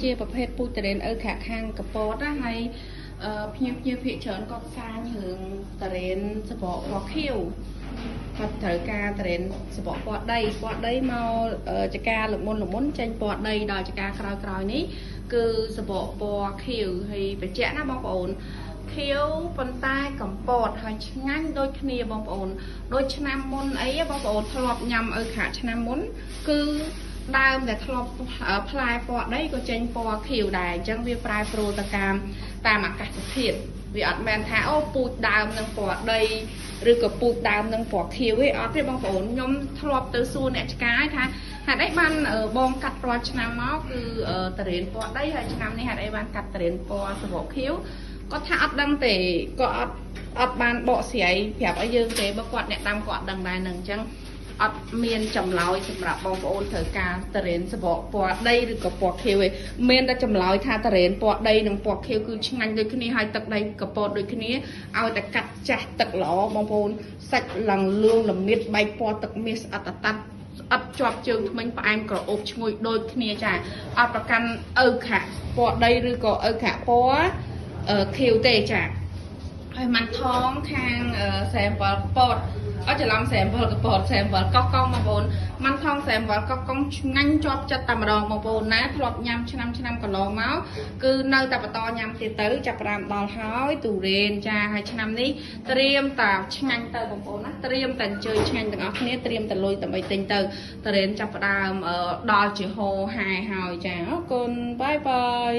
ជាប្រភេទពូជតរេនខាងកពតណាហើយភ្ញៀវភាគច្រើនក៏ផ្សាយរឿងតរេនសបកពណ៌ខៀវគាត់ត្រូវការតរេនសបកពណ៌ដីមកចការលមុនចេញពណ៌ដីដល់ចការក្រោយនេះគឺសបកពណ៌ខៀវហើយបញ្ជាក់ណាបងប្អូនខៀវប៉ុន្តែកំពតហើយឆ្ងាញ់ដូចគ្នាបងប្អូនដូចឆ្នាំមុនអីបងប្អូនធ្លាប់ញ៉ាំខាឆ្នាំមុនគឺដើមដែលធ្លាប់ផ្លែពណ៌ដីក៏ចេញពណ៌ខៀវដែរអញ្ចឹងវាប្រែប្រួលទៅតាមអាកាសធាតុវាអត់មែនថាអូពូជដើមនឹងពណ៌ដីឬក៏ពូជដើមនឹងពណ៌ខៀវទេអត់ទេបងប្អូនខ្ញុំធ្លាប់ទៅសួរអ្នកឆ្កាយថាហេតុអីបានបងកាត់រាល់ឆ្នាំមកគឺតរេនពណ៌ដីហើយឆ្នាំនេះហេតុអីបានកាត់តរេនពណ៌សបកខៀវគាត់ថាអត់ដឹងទេគាត់អត់បានបកស្រាយប្រាប់ឲ្យយើងទេបើគាត់អ្នកដាំគាត់ដឹងដែរនឹងអញ្ចឹងអត់មានចម្លើយសម្រាប់បងប្អូនត្រូវការតរេនសបកពណ៌ដីឬក៏ពណ៌ខៀវទេមានតែចម្លើយថាតរេនពណ៌ដីនិងពណ៌ខៀវគឺឆ្ងាញ់ដូចគ្នាហើយទឹកដីកពតដូចគ្នាឲ្យតែកាត់ចាស់ទឹកល្អបងប្អូនសាច់ឡើងលឿងល្មៀតបែកពណ៌ទឹកមាសស្អិតអតាត់អត់ជាប់ជើងថ្មិញផ្អែមក្រអូបឈ្ងុយដូចគ្នាចាអត់ប្រកាន់ខាពណ៌ដីឬក៏ខាពណ៌ខៀវទេចាហើយมันថងខាងsample ពតអត់ច្រឡំ sample កពត sample កោះកុងបងប្អូនมันថង sample កោះកុងឆ្ងាញ់ជាប់ចិត្តតែម្ដងបងប្អូនណាធ្លាប់ញ៉ាំឆ្នាំកន្លងមកគឺនៅតែបន្តញ៉ាំទៀតទៅចាប់ផ្ដើមដល់ហើយទូរេនចាហើយឆ្នាំនេះត្រៀមតែឆ្ងាញ់ទៅបងប្អូនណាត្រៀមតែអញ្ជើញឆ្ងាញ់ទាំងអស់គ្នាត្រៀមតែលុយដើម្បីទិញទៅតរេនចាប់ផ្ដើមដល់ជាហោហាយហើយចាអរគុណបាយបាយ